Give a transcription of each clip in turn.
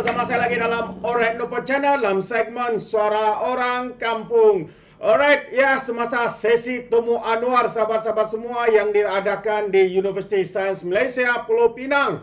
bersama saya lagi dalam Alright Lupa Channel dalam segmen Suara Orang Kampung. Alright, ya, semasa sesi Temu Anwar sahabat-sahabat semua yang diadakan di Universiti Sains Malaysia Pulau Pinang.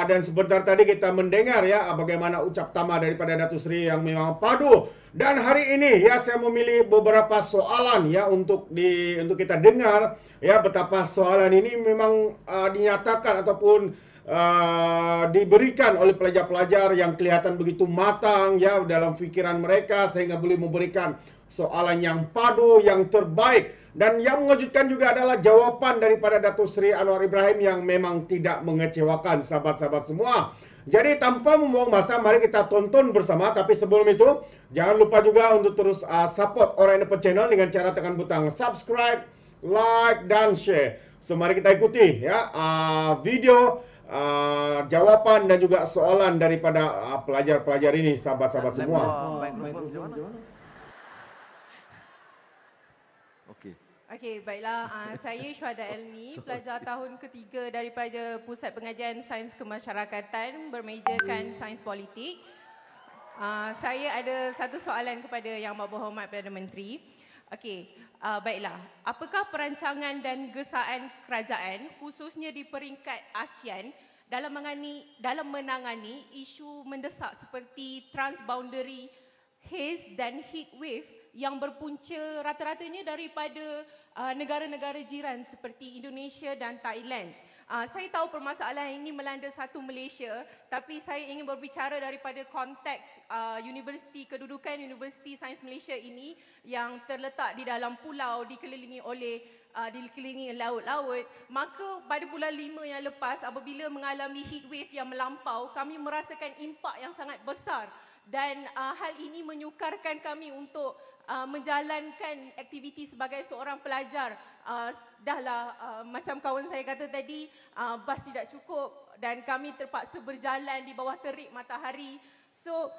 Dan sebentar tadi kita mendengar ya bagaimana ucap tama daripada Datuk Seri yang memang padu. Dan hari ini ya saya memilih beberapa soalan ya untuk kita dengar ya betapa soalan ini memang dinyatakan ataupun diberikan oleh pelajar-pelajar yang kelihatan begitu matang ya dalam fikiran mereka sehingga boleh memberikan soalan yang padu, yang terbaik. Dan yang mengejutkan juga adalah jawapan daripada Datuk Seri Anwar Ibrahim yang memang tidak mengecewakan sahabat-sahabat semua. Jadi tanpa membuang masa, mari kita tonton bersama. Tapi sebelum itu, jangan lupa juga untuk terus support Alright Lupa Channel dengan cara tekan butang subscribe, like, dan share. So mari kita ikuti ya video jawapan dan juga soalan daripada pelajar-pelajar ini, sahabat-sahabat semua. Okey, baiklah. Saya Syuhada Elmi, pelajar tahun ketiga daripada Pusat Pengajian Sains Kemasyarakatan bermejakan Sains Politik. Saya ada satu soalan kepada Yang Berhormat Perdana Menteri. Okey, baiklah. Apakah perancangan dan gesaan kerajaan khususnya di peringkat ASEAN dalam menangani isu mendesak seperti transboundary haze dan heat wave yang berpunca rata-ratanya daripada negara-negara jiran seperti Indonesia dan Thailand. Saya tahu permasalahan ini melanda satu Malaysia, tapi saya ingin berbicara daripada konteks kedudukan Universiti Sains Malaysia ini yang terletak di dalam pulau dikelilingi laut-laut. Maka pada bulan 5 yang lepas apabila mengalami heat wave yang melampau, kami merasakan impak yang sangat besar. Dan hal ini menyukarkan kami untuk menjalankan aktiviti sebagai seorang pelajar. Macam kawan saya kata tadi, bas tidak cukup dan kami terpaksa berjalan di bawah terik matahari. So,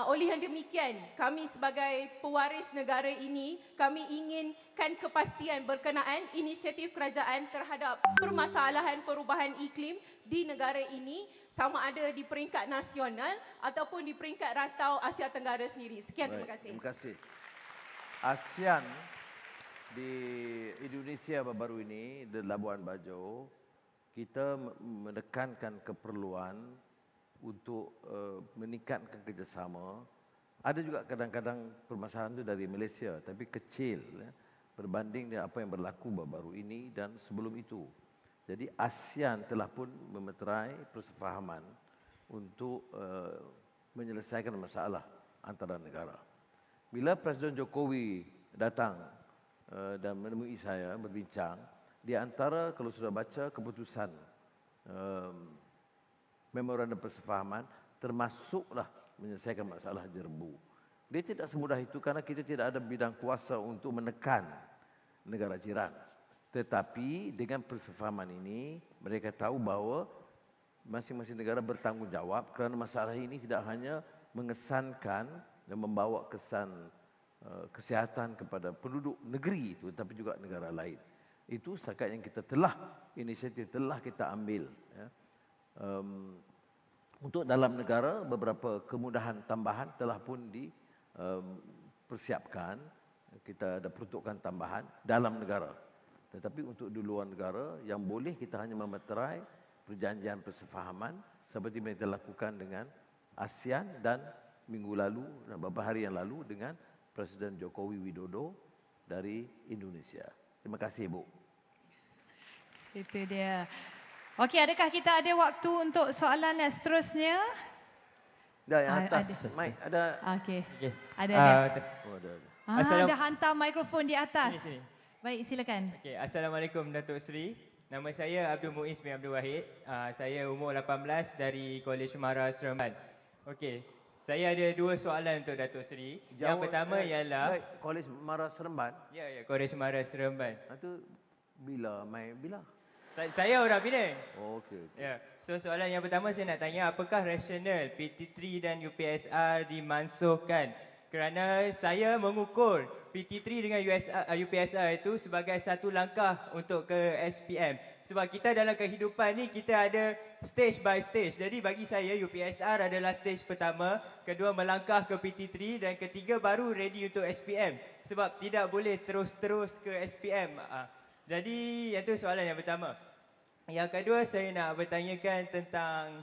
oleh yang demikian, kami sebagai pewaris negara ini, kami inginkan kepastian berkenaan inisiatif kerajaan terhadap permasalahan perubahan iklim di negara ini, sama ada di peringkat nasional ataupun di peringkat rantau Asia Tenggara sendiri. Sekian, terima kasih. Terima kasih. ASEAN di Indonesia baru-baru ini, di Labuan Bajo, kita menekankan keperluan untuk meningkatkan kerjasama. Ada juga kadang-kadang permasalahan itu dari Malaysia, tapi kecil ya, berbanding dengan apa yang berlaku baru-baru ini dan sebelum itu. Jadi ASEAN telah pun memeterai persefahaman untuk menyelesaikan masalah antara negara. Bila Presiden Jokowi datang dan menemui saya berbincang, di antara kalau sudah baca keputusan memorandum persefahaman, termasuklah menyelesaikan masalah Jerbu. Dia tidak semudah itu karena kita tidak ada bidang kuasa untuk menekan negara jiran. Tetapi dengan persefahaman ini, mereka tahu bahawa masing-masing negara bertanggungjawab kerana masalah ini tidak hanya mengesankan dan membawa kesan kesihatan kepada penduduk negeri itu, tapi juga negara lain. Itu setakat yang inisiatif telah kita ambil. Ya. Untuk dalam negara, beberapa kemudahan tambahan telah pun dipersiapkan. Kita ada peruntukan tambahan dalam negara. Tetapi untuk di luar negara, yang boleh kita hanya memeterai perjanjian persefahaman seperti yang kita lakukan dengan ASEAN dan minggu lalu, beberapa hari yang lalu dengan Presiden Jokowi Widodo dari Indonesia. Terima kasih, Bu. Itu dia. Okey, adakah kita ada waktu untuk soalan yang seterusnya? Dah, yang atas. Mike, ada. Okey. Okay. Ada. Oh, ada. Dah hantar mikrofon di atas. Sini. Baik, silakan. Okay. Assalamualaikum Datuk Seri. Nama saya Abdul Muiz bin Abdul Wahid. Saya umur 18 dari Kolej Mara Seremban. Okey. Saya ada dua soalan untuk Datuk Seri. Yang pertama ialah Kolej Mara Seremban. Ya, Kolej Mara Seremban. Itu bila? Saya orang Penang. Oh, okey. Ya. So soalan yang pertama saya nak tanya, apakah rasional PT3 dan UPSR dimansuhkan Kerana saya mengukur PT3 dengan UPSR itu sebagai satu langkah untuk ke SPM. Sebab kita dalam kehidupan ni kita ada stage by stage. Jadi bagi saya UPSR adalah stage pertama, kedua melangkah ke PT3 dan ketiga baru ready untuk SPM. Sebab tidak boleh terus-terus ke SPM. Jadi yang tu soalan yang pertama. Yang kedua saya nak bertanyakan tentang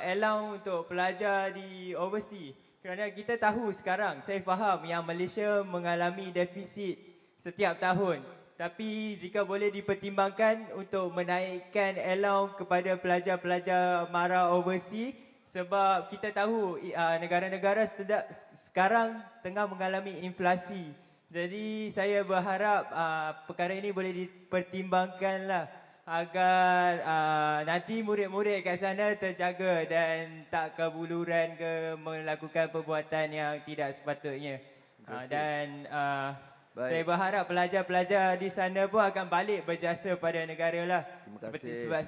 allowance untuk pelajar di overseas. Kerana kita tahu sekarang, saya faham yang Malaysia mengalami defisit setiap tahun. Tapi jika boleh dipertimbangkan untuk menaikkan allowance kepada pelajar-pelajar MARA overseas, sebab kita tahu negara-negara sekarang tengah mengalami inflasi. Jadi saya berharap perkara ini boleh dipertimbangkanlah agar nanti murid-murid kat sana terjaga dan tak kebuluran ke melakukan perbuatan yang tidak sepatutnya. Dan saya berharap pelajar-pelajar di sana pun akan balik berjasa pada negara lah.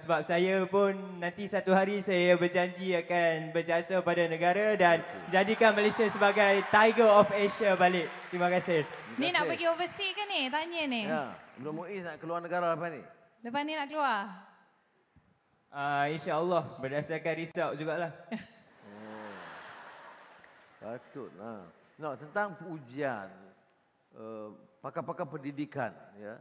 Sebab saya pun nanti satu hari saya berjanji akan berjasa pada negara dan jadikan Malaysia sebagai Tiger of Asia balik. Terima kasih. Ni nak pergi overseas ke ni? Tanya ni. Ya, Abdul Muiz nak keluar negara apa ni? Lepas ni nak keluar? InsyaAllah berdasarkan result jugalah. Patutlah. No, tentang ujian pakar-pakar pendidikan ya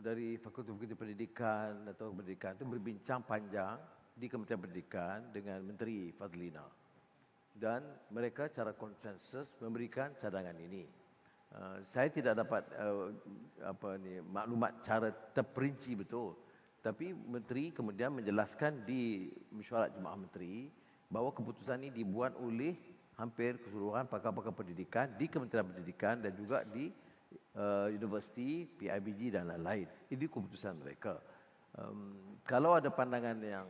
dari Fakulti Pendidikan atau Pendidikan itu berbincang panjang di Kementerian Pendidikan dengan Menteri Fadlina dan mereka secara konsensus memberikan cadangan ini. Saya tidak dapat maklumat cara terperinci betul, tapi Menteri kemudian menjelaskan di mesyuarat Jemaah Menteri bahawa keputusan ini dibuat oleh hampir keseluruhan pakar-pakar pendidikan di Kementerian Pendidikan dan juga di universiti, PIBG dan lain-lain. Ini keputusan mereka. Kalau ada pandangan yang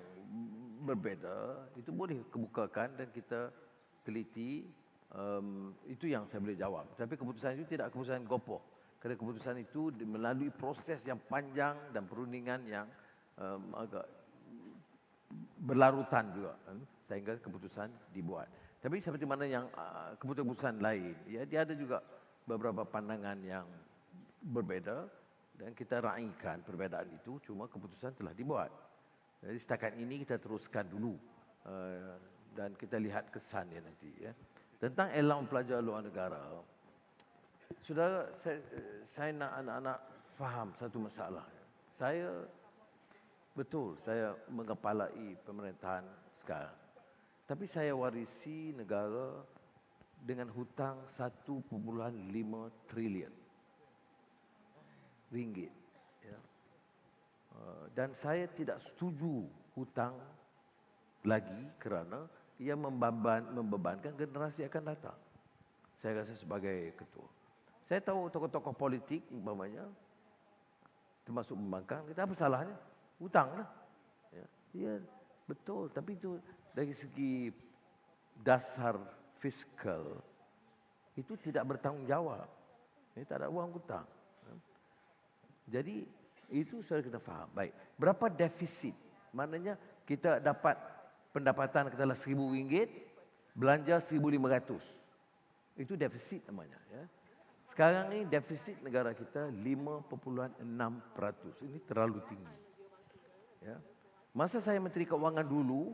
berbeza, itu boleh kebukakan dan kita teliti. Itu yang saya boleh jawab. Tapi keputusan itu tidak keputusan gopoh. Kerana keputusan itu melalui proses yang panjang dan perundingan yang agak berlarutan juga, sehingga keputusan dibuat. Tapi seperti mana yang keputusan lain, ya dia ada juga beberapa pandangan yang berbeza dan kita raikan perbezaan itu. Cuma keputusan telah dibuat. Jadi setakat ini kita teruskan dulu dan kita lihat kesannya nanti. Ya. Tentang allowance pelajar luar negara, saudara, saya nak anak-anak faham satu masalah. Saya mengepalai pemerintahan sekarang. Tapi saya warisi negara dengan hutang 1.5 trilion ringgit. Ya. Dan saya tidak setuju hutang lagi kerana ia membebankan generasi akan datang. Saya rasa sebagai ketua. Saya tahu tokoh-tokoh politik umpamanya termasuk pembangkang, kita apa salahnya? Hutanglah. Ya, betul, tapi itu dari segi dasar fiskal itu tidak bertanggungjawab. Ini tak ada uang hutang. Jadi itu saya kena faham. Baik, berapa defisit? Maknanya kita dapat pendapatan katakanlah RM1,000, belanja RM1,500. Itu defisit namanya. Ya. Sekarang ni defisit negara kita 5.6%. Ini terlalu tinggi. Ya. Masa saya Menteri Keuangan dulu,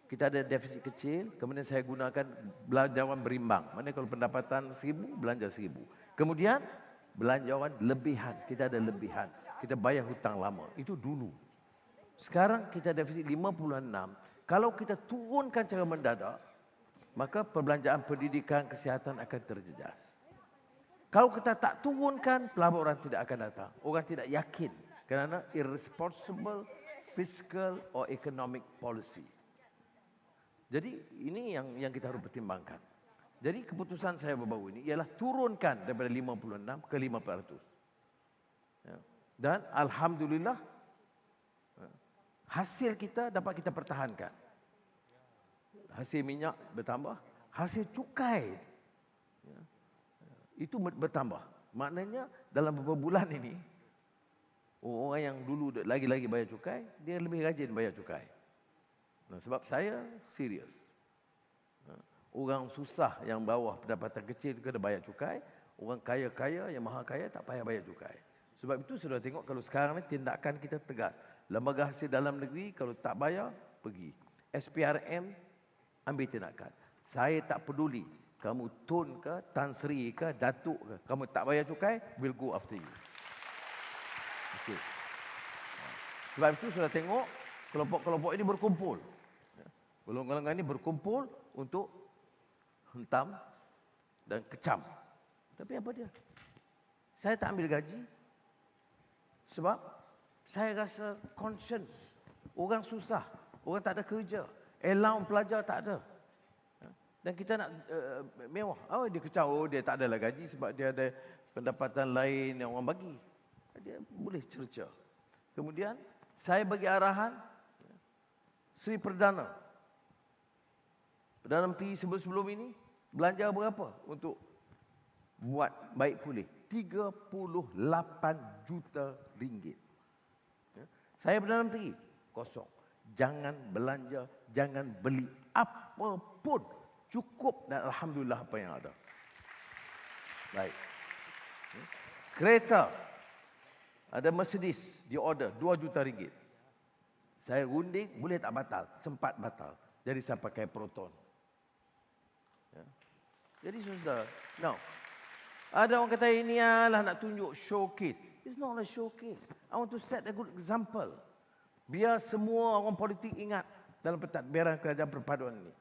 kita ada defisit kecil, kemudian saya gunakan belanjawan berimbang. Maknanya kalau pendapatan RM1,000, belanja RM1,000. Kemudian belanjawan lebihan, kita ada lebihan. Kita bayar hutang lama. Itu dulu. Sekarang kita defisit 5.6. Kalau kita turunkan secara mendadak, maka perbelanjaan pendidikan, kesihatan akan terjejas. Kalau kita tak turunkan, pelabur orang tidak akan datang. Orang tidak yakin kerana irresponsible fiscal or economic policy. Jadi ini yang kita harus pertimbangkan. Jadi keputusan saya baru-baru ini ialah turunkan daripada 56 ke 5%. Ya. Dan alhamdulillah hasil kita dapat kita pertahankan. Hasil minyak bertambah, hasil cukai itu bertambah. Maknanya dalam beberapa bulan ini orang yang dulu lagi-lagi bayar cukai, dia lebih rajin bayar cukai. Sebab saya serius. Orang susah yang bawah pendapatan kecil kena bayar cukai. Orang kaya-kaya yang maha kaya tak payah bayar cukai. Sebab itu sudah tengok kalau sekarang ni tindakan kita tegas. Lembaga hasil dalam negeri kalau tak bayar, pergi. SPRM, ambil tindakan. Saya tak peduli. Kamu Tun ke, Tan Sri ke, Datuk ke. Kamu tak bayar cukai, we'll go after you. Okey. Sebab itu sudah tengok kelompok-kelompok ini berkumpul. Golongan-golongan ini berkumpul untuk hentam dan kecam. Tapi apa dia? Saya tak ambil gaji. Sebab saya rasa conscience. Orang susah. Orang tak ada kerja. Allowance pelajar tak ada. Dan kita nak mewah. Oh, dia kecam. Oh, dia tak adalah gaji sebab dia ada pendapatan lain yang orang bagi. Dia boleh cerca. Kemudian, saya bagi arahan Sri Perdana. Perdana Menteri sebelum ini belanja berapa untuk buat baik pulih? 38 juta ringgit. Saya Perdana Menteri, kosong. Jangan belanja, jangan beli apa pun. Cukup dan Alhamdulillah apa yang ada. Baik. Kereta. Ada Mercedes di order 2 juta ringgit. Saya runding, boleh tak batal? Sempat batal. Jadi saya pakai Proton. Ya. Jadi sudah. Now, ada orang kata ini adalah nak tunjuk showcase. It's not a showcase. I want to set a good example. Biar semua orang politik ingat dalam pentadbiran kerajaan perpaduan ini.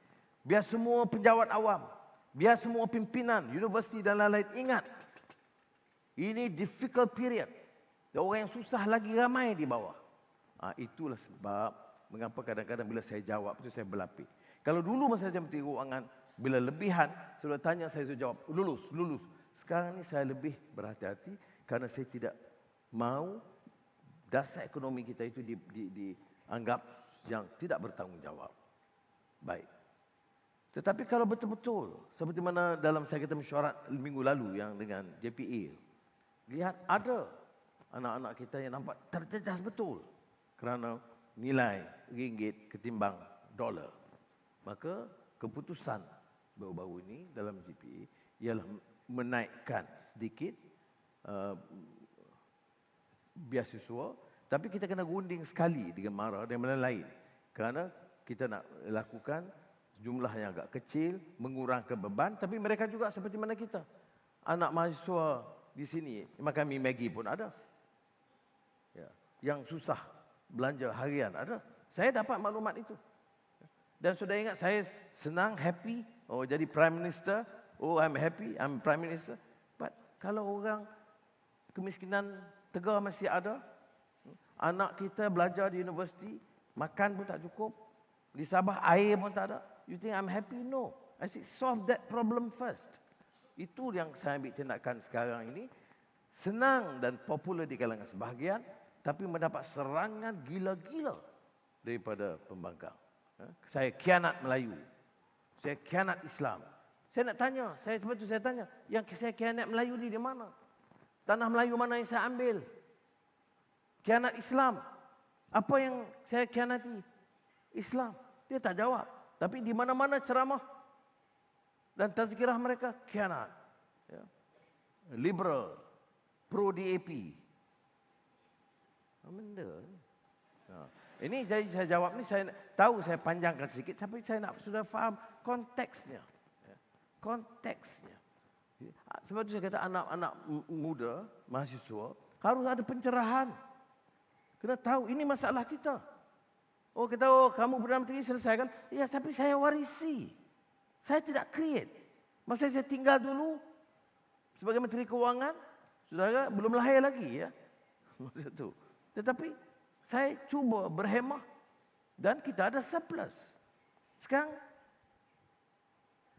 Biar semua pejabat awam. Biar semua pimpinan universiti dan lain-lain ingat. Ini difficult period. Orang yang susah lagi ramai di bawah. Itulah sebab mengapa kadang-kadang bila saya jawab itu saya berlapis. Kalau dulu masa saya Menteri Kewangan, bila lebihan, sudah tanya saya jawab, lulus. Sekarang ni saya lebih berhati-hati kerana saya tidak mau dasar ekonomi kita itu dianggap yang tidak bertanggungjawab. Baik. Tetapi kalau betul-betul, seperti mana dalam saya kata mesyuarat minggu lalu yang dengan JPA, lihat ada anak-anak kita yang nampak terjejas betul kerana nilai ringgit ketimbang dolar. Maka keputusan baru-baru ini dalam JPA ialah menaikkan sedikit biasiswa, tapi kita kena gunding sekali dengan MARA dan lain-lain. Kerana kita nak lakukan jumlah yang agak kecil, mengurangkan beban, tapi mereka juga seperti mana kita. Anak mahasiswa di sini makan mi Maggi pun ada. Ya, yang susah belanja harian ada. Saya dapat maklumat itu. Dan sudah ingat saya senang, happy. Oh, jadi Prime Minister. Oh, I'm happy, I'm Prime Minister. But kalau orang kemiskinan tegar masih ada, anak kita belajar di universiti, makan pun tak cukup, di Sabah air pun tak ada, you think I'm happy? No. I said, solve that problem first. Itu yang saya ambil tindakan sekarang ini. Senang dan popular di kalangan sebahagian, tapi mendapat serangan gila-gila daripada pembangkang. Saya khianat Melayu. Saya khianat Islam. Saya nak tanya, sebab itu saya tanya, yang saya khianat Melayu ni di mana? Tanah Melayu mana yang saya ambil? Khianat Islam. Apa yang saya khianati? Islam. Dia tak jawab. Tapi di mana-mana ceramah dan tazkirah mereka khianat. Ya. Liberal, pro DAP. Benda. Ini saya jawab ni, saya tahu saya panjangkan sedikit, tapi saya nak sudah faham konteksnya. Konteksnya. Sebab itu saya kata anak-anak muda, mahasiswa, harus ada pencerahan. Kena tahu ini masalah kita. Oh, kita kamu Perdana Menteri selesaikan. Ya, tapi saya warisi. Saya tidak create. Masa saya tinggal dulu sebagai Menteri Kewangan, saudara belum lahir lagi ya. Masa itu. Tetapi saya cuba berhemah dan kita ada surplus. Sekarang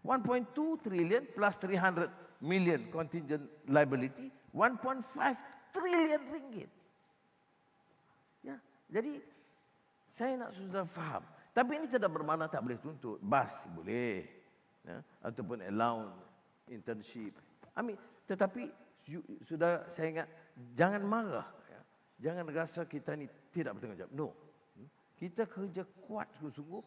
1.2 trilion plus 300 million contingent liability, 1.5 trilion ringgit. Ya, jadi saya nak sudah faham. Tapi ini tidak bermakna tak boleh tuntut. Bas boleh. Ya, ataupun allowance, internship. Tetapi sudah saya ingat, jangan marah. Ya. Jangan rasa kita ni tidak bertanggungjawab. No. Kita kerja kuat sungguh-sungguh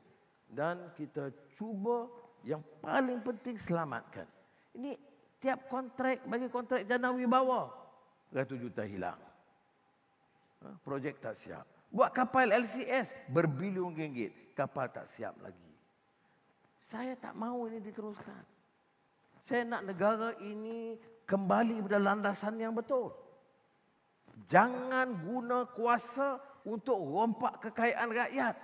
dan kita cuba Yang paling penting selamatkan. Ini tiap kontrak, bagi kontrak jana wibawa, ratus juta hilang. Projek tak siap. Buat kapal LCS, berbilion ringgit, kapal tak siap lagi. Saya tak mahu ini diteruskan. Saya nak negara ini kembali pada landasan yang betul. Jangan guna kuasa untuk rompak kekayaan rakyat.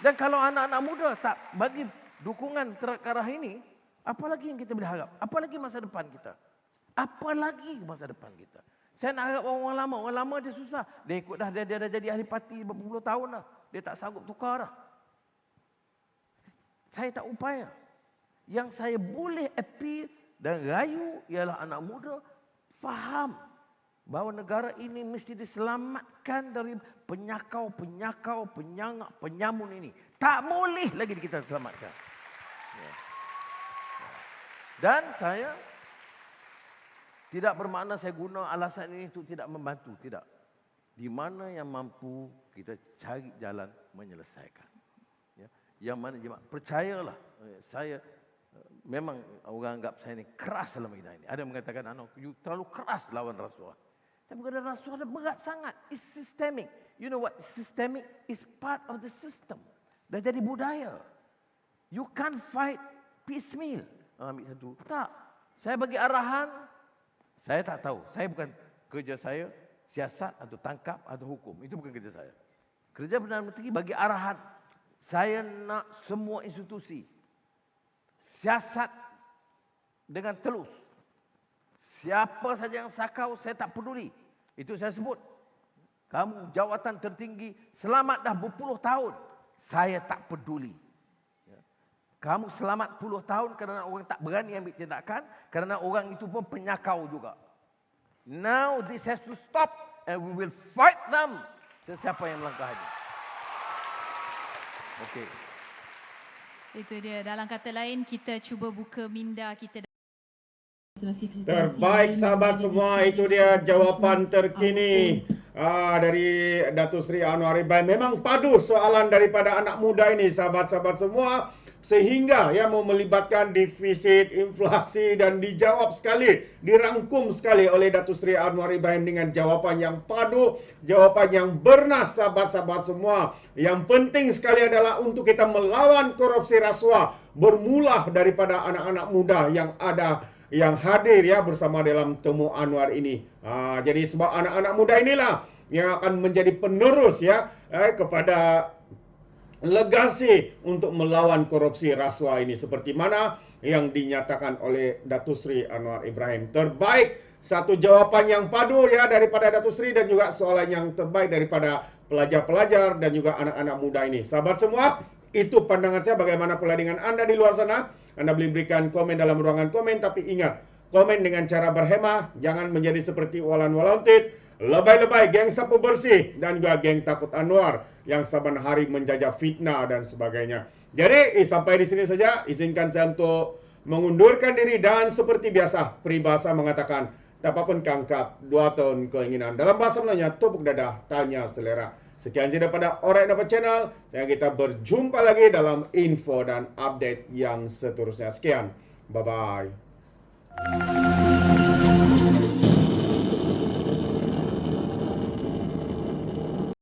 Dan kalau anak-anak muda tak bagi dukungan ke arah ini, apa lagi yang kita boleh harap? Apa lagi masa depan kita? Apa lagi masa depan kita? Saya nak harap orang lama. Orang lama dia susah. Dia ikut dah, dia dah jadi ahli parti berpuluh tahun dah. Dia tak sanggup tukar dah. Saya tak upaya. Yang saya boleh appeal dan rayu ialah anak muda faham bahawa negara ini mesti diselamatkan dari penyakau, penyangak, penyamun ini. Tak boleh lagi kita selamatkan. Dan saya tidak bermakna saya guna alasan ini untuk tidak membantu. Tidak. Di mana yang mampu, kita cari jalan menyelesaikan. Yang mana jemaah, percayalah, saya memang orang anggap saya ni keras dalam bidang ini. Ada yang mengatakan, you terlalu keras lawan rasuah. Tapi bukan rasuah ada berat sangat. It's systemic. You know what? Systemic is part of the system. Dah jadi budaya. You can't fight piecemeal. Ambil satu. Tak. Saya bagi arahan. Saya tak tahu. Saya bukan kerja saya siasat atau tangkap atau hukum. Itu bukan kerja saya. Kerja Perdana Menteri bagi arahan. Saya nak semua institusi siasat dengan telus. Siapa saja yang sakau, saya tak peduli. Itu saya sebut. Kamu jawatan tertinggi, selamat dah berpuluh tahun. Saya tak peduli. Kamu selamat puluh tahun kerana orang tak berani ambil tindakan. Kerana orang itu pun penyakau juga. Now this has to stop and we will fight them. Sesiapa yang melangkah ini. Okey. Itu dia. Dalam kata lain, kita cuba buka minda kita. Terbaik sahabat semua, itu dia jawapan terkini dari Datuk Seri Anwar Ibrahim. Memang padu soalan daripada anak muda ini sahabat-sahabat semua, sehingga melibatkan defisit, inflasi dan dijawab sekali, dirangkum sekali oleh Datuk Seri Anwar Ibrahim dengan jawapan yang padu, jawapan yang bernas sahabat-sahabat semua. Yang penting sekali adalah untuk kita melawan korupsi rasuah, bermula daripada anak-anak muda yang ada, yang hadir bersama dalam temu Anwar ini. Jadi sebab anak-anak muda inilah yang akan menjadi penerus kepada legasi untuk melawan korupsi rasuah ini, seperti mana yang dinyatakan oleh Datuk Seri Anwar Ibrahim. Terbaik, satu jawapan yang padu daripada Datuk Seri dan juga soalan yang terbaik daripada pelajar-pelajar dan juga anak-anak muda ini. Sahabat semua, itu pandangan saya. Bagaimana pula dengan anda di luar sana? Anda boleh berikan komen dalam ruangan komen, tapi ingat, komen dengan cara berhemah, jangan menjadi seperti Walan Walantit, lebay-lebay, geng sapu bersih, dan juga geng takut Anwar yang saban hari menjajah fitnah dan sebagainya. Jadi, sampai di sini saja. Izinkan saya untuk mengundurkan diri dan seperti biasa, peribahasa mengatakan, tak apapun kangkap, 2 tahun keinginan. Dalam bahasa Melayunya, tepuk dadah, tanya selera. Sekian saja daripada Alright Dapat Channel. Saya kita berjumpa lagi dalam info dan update yang seterusnya. Sekian. Bye-bye.